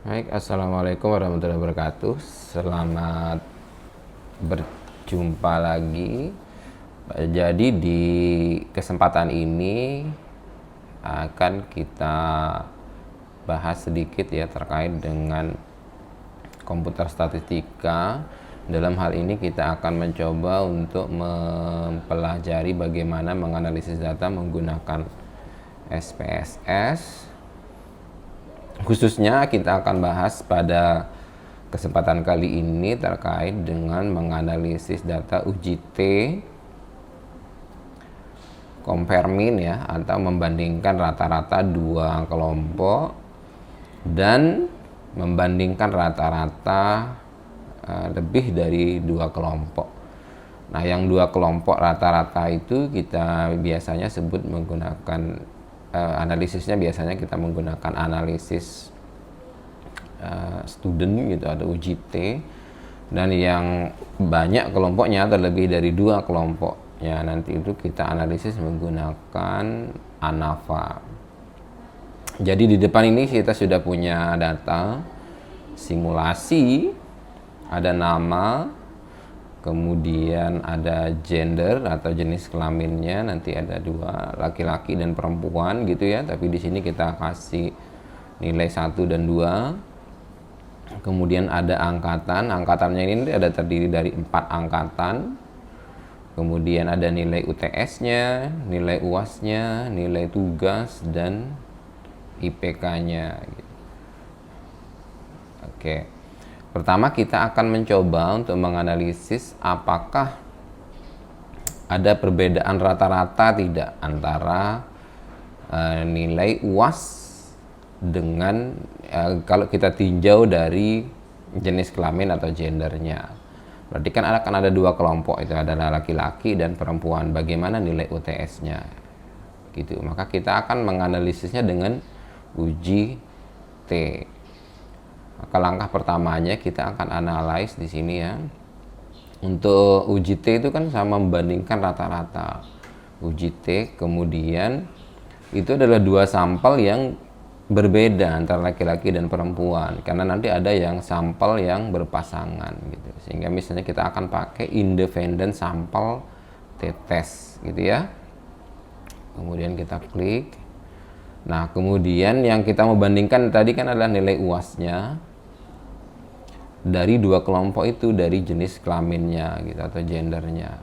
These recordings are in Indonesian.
Baik, assalamualaikum warahmatullahi wabarakatuh. Selamat berjumpa lagi. Jadi di kesempatan ini akan kita bahas sedikit ya terkait dengan komputer statistika. Dalam hal ini kita akan mencoba untuk mempelajari bagaimana menganalisis data menggunakan SPSS. Khususnya kita akan bahas pada kesempatan kali ini terkait dengan menganalisis data UJT compare mean ya, atau membandingkan rata-rata dua kelompok dan membandingkan rata-rata lebih dari dua kelompok. Nah, yang dua kelompok rata-rata itu kita biasanya sebut menggunakan analisisnya, biasanya kita menggunakan analisis student gitu atau UJT, dan yang banyak kelompoknya atau lebih dari dua kelompoknya nanti itu kita analisis menggunakan ANAVA. Jadi di depan ini kita sudah punya data simulasi, ada nama, kemudian ada gender atau jenis kelaminnya, nanti ada dua, laki-laki dan perempuan gitu ya, tapi di sini kita kasih nilai 1 dan 2. Kemudian ada angkatannya ini ada terdiri dari 4 angkatan. Kemudian ada nilai UTS-nya, nilai UAS-nya, nilai tugas, dan IPK-nya gitu. Oke. Pertama kita akan mencoba untuk menganalisis apakah ada perbedaan rata-rata tidak antara nilai UAS dengan kalau kita tinjau dari jenis kelamin atau gendernya. Berarti kan akan ada dua kelompok, itu adalah laki-laki dan perempuan. Bagaimana nilai UTS-nya? Gitu. Maka kita akan menganalisisnya dengan uji T. Maka langkah pertamanya kita akan analyze di sini ya. Untuk uji T itu kan sama membandingkan rata-rata. Uji T kemudian itu adalah dua sampel yang berbeda antara laki-laki dan perempuan, karena nanti ada yang sampel yang berpasangan gitu. Sehingga misalnya kita akan pakai independent sampel T-test gitu ya. Kemudian kita klik. Nah, kemudian yang kita mau bandingkan tadi kan adalah nilai UAS-nya dari dua kelompok itu, dari jenis kelaminnya gitu atau gendernya.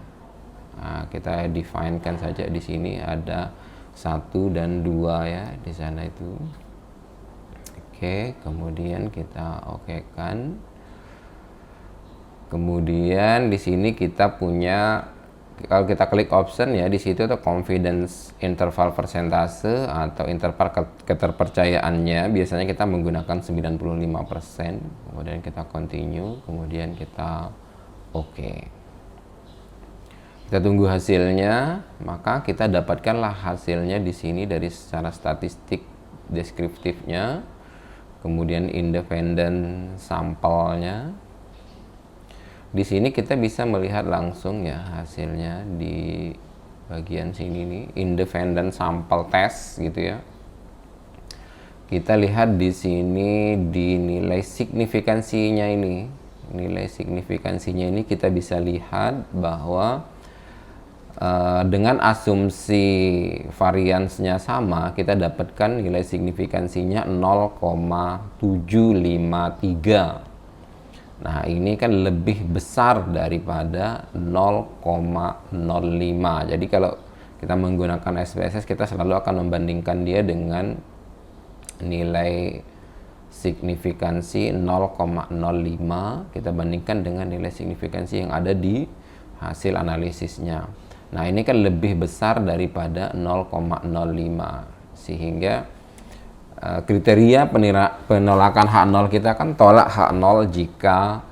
Nah, kita definekan saja di sini ada 1 dan 2 ya di sana itu. Oke, kemudian kita okekan. Kemudian di sini kita punya, kalau kita klik option ya, di situ tuh confidence interval persentase atau interval keterpercayaannya, biasanya kita menggunakan 95%. Kemudian kita continue, kemudian kita oke. Kita tunggu hasilnya, maka kita dapatkanlah hasilnya di sini dari secara statistik deskriptifnya, kemudian independent sampelnya. Di sini kita bisa melihat langsung ya hasilnya di bagian sini nih, independent sample test gitu ya. Kita lihat di sini di nilai signifikansinya ini. Nilai signifikansinya ini kita bisa lihat bahwa dengan asumsi variansnya sama, kita dapatkan nilai signifikansinya 0,753. Nah, ini kan lebih besar daripada 0,05. Jadi kalau kita menggunakan SPSS, kita selalu akan membandingkan dia dengan nilai signifikansi 0,05. Kita bandingkan dengan nilai signifikansi yang ada di hasil analisisnya. Nah, ini kan lebih besar daripada 0,05. Sehingga kriteria penolakan H0 kita kan tolak H0 jika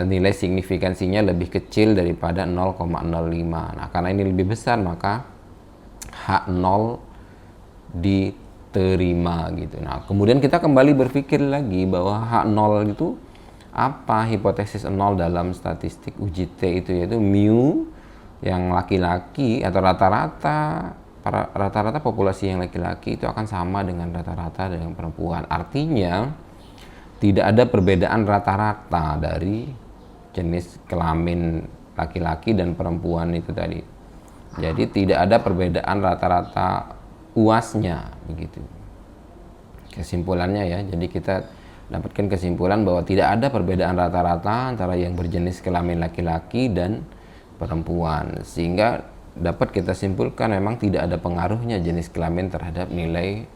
nilai signifikansinya lebih kecil daripada 0,05. Nah, karena ini lebih besar maka H0 diterima gitu. Nah, kemudian kita kembali berpikir lagi bahwa H0 itu apa, hipotesis 0 dalam statistik UJT itu, yaitu mu yang laki-laki atau rata-rata populasi yang laki-laki itu akan sama dengan rata-rata dengan perempuan. Artinya tidak ada perbedaan rata-rata dari jenis kelamin laki-laki dan perempuan itu tadi. Jadi tidak ada perbedaan rata-rata UAS-nya begitu. Kesimpulannya ya, jadi kita dapatkan kesimpulan bahwa tidak ada perbedaan rata-rata antara yang berjenis kelamin laki-laki dan perempuan, sehingga dapat kita simpulkan memang tidak ada pengaruhnya jenis kelamin terhadap nilai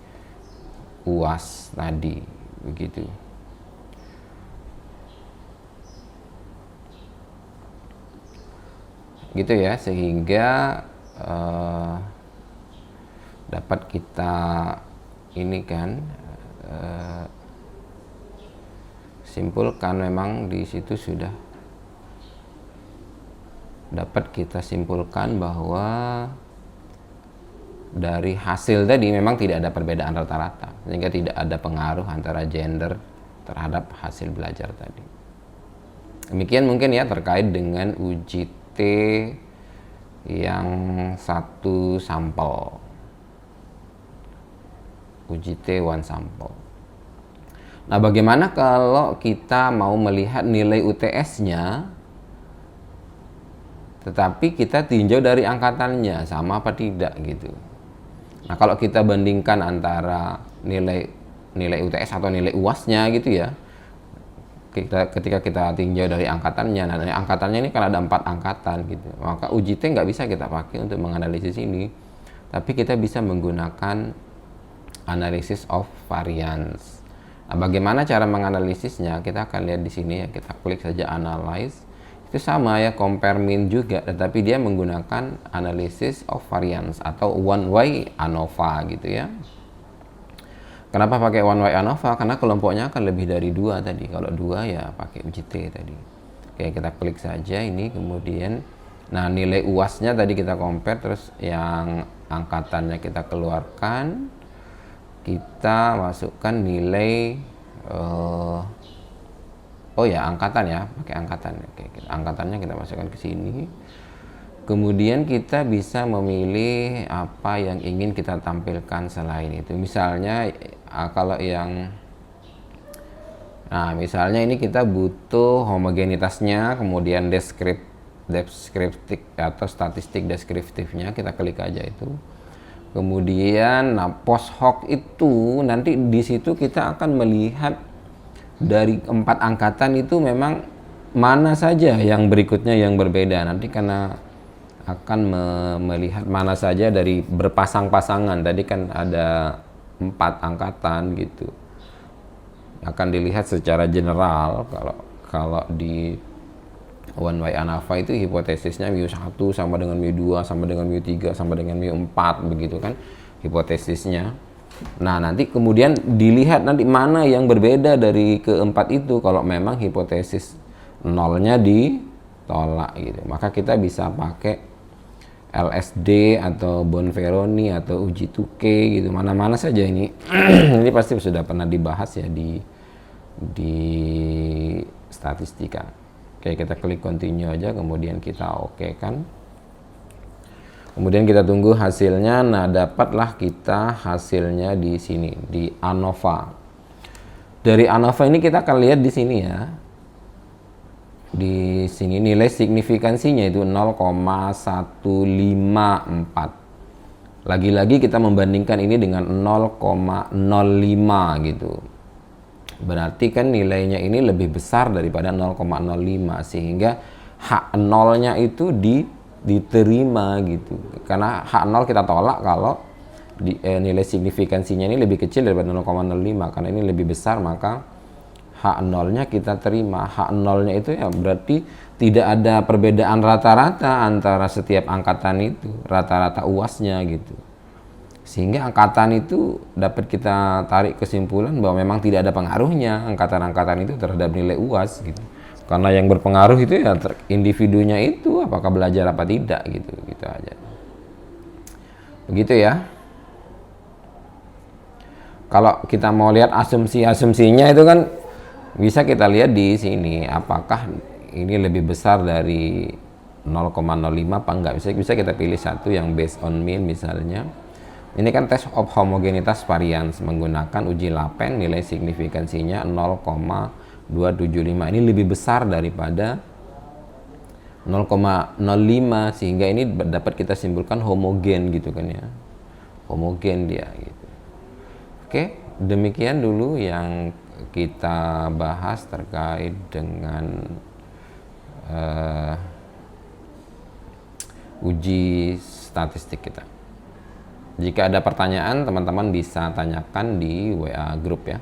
UAS tadi begitu. Gitu ya, sehingga dapat kita ini kan simpulkan memang di situ sudah dapat kita simpulkan bahwa dari hasil tadi memang tidak ada perbedaan rata-rata, sehingga tidak ada pengaruh antara gender terhadap hasil belajar tadi. Demikian mungkin ya terkait dengan uji T yang satu sampel, uji T one sampel. Nah, bagaimana kalau kita mau melihat nilai UTS-nya tetapi kita tinjau dari angkatannya sama apa tidak gitu. Nah, kalau kita bandingkan antara nilai UTS atau nilai UAS-nya gitu ya, ketika kita tinjau dari angkatannya, nah angkatannya ini kan ada 4 angkatan gitu, maka uji T nggak bisa kita pakai untuk menganalisis ini, tapi kita bisa menggunakan analysis of variance. Nah, bagaimana cara menganalisisnya? Kita akan lihat di sini ya, kita klik saja analyze. Itu sama ya, compare mean juga, tetapi dia menggunakan analysis of variance atau one way ANOVA gitu ya. Kenapa pakai one way ANOVA? Karena kelompoknya akan lebih dari 2 tadi. Kalau 2 ya pakai uji T tadi. Oke, kita klik saja ini, kemudian nah nilai UAS-nya tadi kita compare, terus yang angkatannya kita keluarkan, kita masukkan nilai angkatan ya, pakai angkatan. Oke, angkatannya kita masukkan ke sini. Kemudian kita bisa memilih apa yang ingin kita tampilkan selain itu. Misalnya kalau yang misalnya ini kita butuh homogenitasnya, kemudian deskriptif atau statistik deskriptifnya, kita klik aja itu. Kemudian post hoc itu nanti di situ kita akan melihat dari 4 angkatan itu memang mana saja yang berikutnya yang berbeda. Nanti karena akan melihat mana saja dari berpasang-pasangan. Tadi kan ada 4 angkatan gitu. Akan dilihat secara general. Kalau di one way ANOVA itu hipotesisnya mu1 sama dengan mu2 sama dengan mu3 sama dengan mu4 begitu kan hipotesisnya. Nah, nanti kemudian dilihat nanti mana yang berbeda dari keempat itu. Kalau memang hipotesis nolnya ditolak gitu, maka kita bisa pakai LSD atau Bonferroni atau uji Tukey gitu, mana-mana saja ini. Ini pasti sudah pernah dibahas ya di statistika. Oke, kita klik continue aja, kemudian kita oke kan. Kemudian kita tunggu hasilnya. Nah, dapatlah kita hasilnya di sini, di ANOVA. Dari ANOVA ini kita akan lihat di sini ya. Di sini nilai signifikansinya itu 0,154. Lagi-lagi kita membandingkan ini dengan 0,05 gitu. Berarti kan nilainya ini lebih besar daripada 0,05, sehingga hak nolnya itu diterima gitu. Karena hak nol kita tolak kalau nilai signifikansinya ini lebih kecil daripada 0,05, karena ini lebih besar, maka hak nolnya kita terima. Hak nolnya itu ya berarti tidak ada perbedaan rata-rata antara setiap angkatan itu, rata-rata UAS-nya gitu. Sehingga angkatan itu dapat kita tarik kesimpulan bahwa memang tidak ada pengaruhnya angkatan-angkatan itu terhadap nilai UAS gitu. Karena yang berpengaruh itu ya individunya itu, apakah belajar apa tidak gitu aja. Begitu ya. Kalau kita mau lihat asumsi-asumsinya itu kan bisa kita lihat di sini, apakah ini lebih besar dari 0,05 apa enggak. Bisa kita pilih satu yang based on mean misalnya. Ini kan tes of homogenitas varians menggunakan uji lapen, nilai signifikansinya 0,275. Ini lebih besar daripada 0,05, sehingga ini dapat kita simpulkan homogen gitu kan ya. Homogen dia gitu. Oke, demikian dulu yang kita bahas terkait dengan uji statistik kita. Jika ada pertanyaan, teman-teman bisa tanyakan di WA grup ya.